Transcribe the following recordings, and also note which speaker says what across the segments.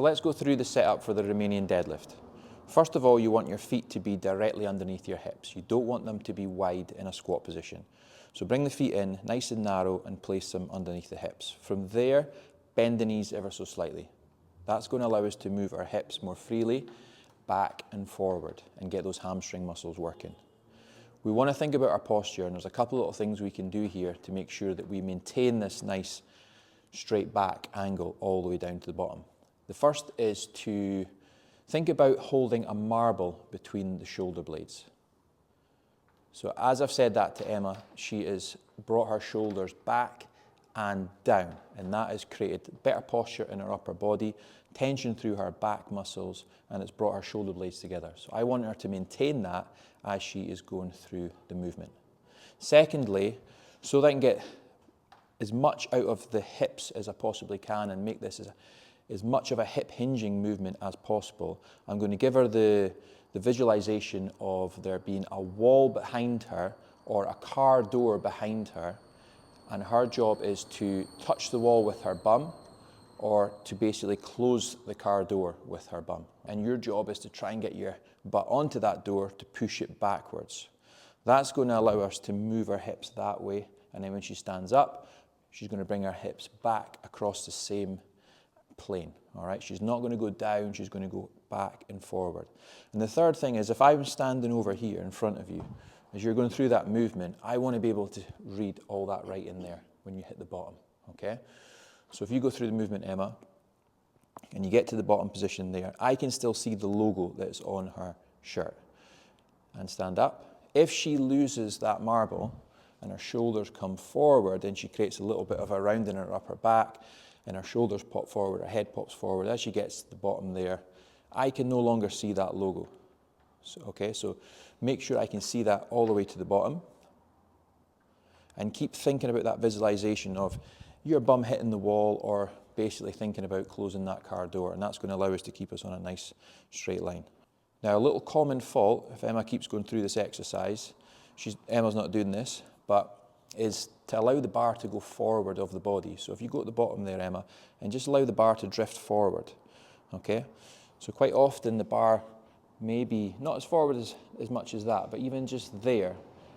Speaker 1: Let's go through the setup for the Romanian deadlift. First of all, you want your feet to be directly underneath your hips. You don't want them to be wide in a squat position. So bring the feet in nice and narrow and place them underneath the hips. From there, bend the knees ever so slightly. That's going to allow us to move our hips more freely back and forward and get those hamstring muscles working. We want to think about our posture, and there's a couple of little things we can do here to make sure that we maintain this nice straight back angle all the way down to the bottom. The first is to think about holding a marble between the shoulder blades. So as I've said that to Emma, she has brought her shoulders back and down, and that has created better posture in her upper body, tension through her back muscles, and it's brought her shoulder blades together. So I want her to maintain that as she is going through the movement. Secondly, so that I can get as much out of the hips as I possibly can and make this as much of a hip hinging movement as possible, I'm going to give her the visualization of there being a wall behind her or a car door behind her, and her job is to touch the wall with her bum or to basically close the car door with her bum. And your job is to try and get your butt onto that door to push it backwards. That's going to allow us to move our hips that way, and then when she stands up, she's going to bring her hips back across the same plane. All right, she's not going to go down, she's going to go back and forward. And the third thing is, if I'm standing over here in front of you, as you're going through that movement, I want to be able to read all that right in there when you hit the bottom, okay? So if you go through the movement, Emma, and you get to the bottom position there, I can still see the logo that's on her shirt. And stand up. If she loses that marble and her shoulders come forward, then she creates a little bit of a round in her upper back, and her shoulders pop forward, her head pops forward. As she gets to the bottom there, I can no longer see that logo. So make sure I can see that all the way to the bottom. And keep thinking about that visualization of your bum hitting the wall, or basically thinking about closing that car door. And that's going to allow us to keep us on a nice straight line. Now, a little common fault, if Emma keeps going through this exercise, Emma's not doing this, but is to allow the bar to go forward of the body. So if you go at the bottom there, Emma, and just allow the bar to drift forward, okay? So quite often the bar may be not as forward as much as that, but even just there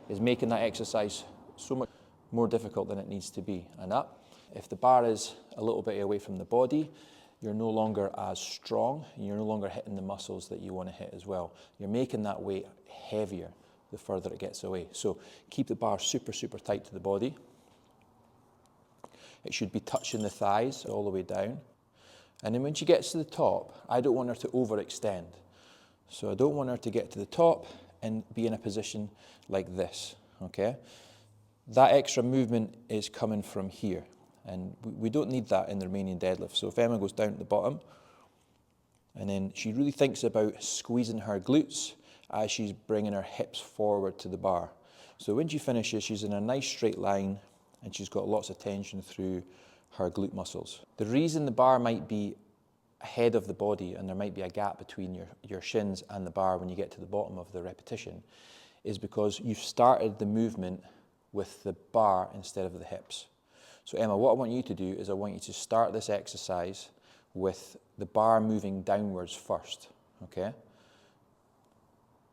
Speaker 1: is making that exercise so much more difficult than it needs to be. And up. If the bar is a little bit away from the body, you're no longer as strong, and you're no longer hitting the muscles that you want to hit as well. You're making that weight heavier the further it gets away. So keep the bar super, super tight to the body. It should be touching the thighs all the way down. And then when she gets to the top, I don't want her to overextend. So I don't want her to get to the top and be in a position like this, okay? That extra movement is coming from here. And we don't need that in the Romanian deadlift. So if Emma goes down at the bottom, and then she really thinks about squeezing her glutes as she's bringing her hips forward to the bar. So when she finishes, she's in a nice straight line, and she's got lots of tension through her glute muscles. The reason the bar might be ahead of the body and there might be a gap between your shins and the bar when you get to the bottom of the repetition is because you've started the movement with the bar instead of the hips. So Emma, what I want you to do is I want you to start this exercise with the bar moving downwards first, okay?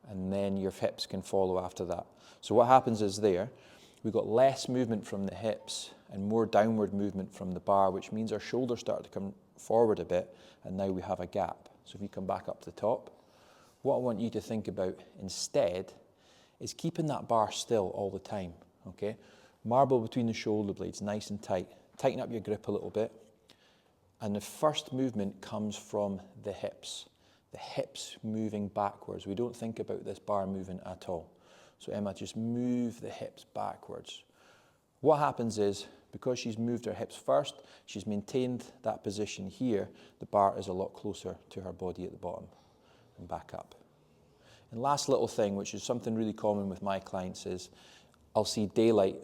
Speaker 1: And then your hips can follow after that. So what happens is we've got less movement from the hips and more downward movement from the bar, which means our shoulders start to come forward a bit, and now we have a gap. So if you come back up to the top, what I want you to think about instead is keeping that bar still all the time, okay? Marble between the shoulder blades, nice and tight. Tighten up your grip a little bit. And the first movement comes from the hips moving backwards. We don't think about this bar moving at all. So Emma, just move the hips backwards. What happens is, because she's moved her hips first, she's maintained that position here, the bar is a lot closer to her body at the bottom, and back up. And last little thing, which is something really common with my clients, is I'll see daylight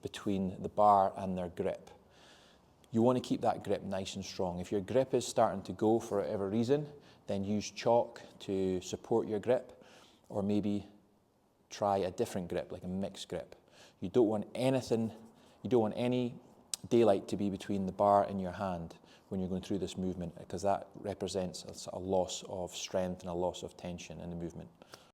Speaker 1: between the bar and their grip. You want to keep that grip nice and strong. If your grip is starting to go for whatever reason, then use chalk to support your grip, or maybe try a different grip, like a mixed grip. You don't want any daylight to be between the bar and your hand. when you're going through this movement, because that represents a loss of strength and a loss of tension in the movement.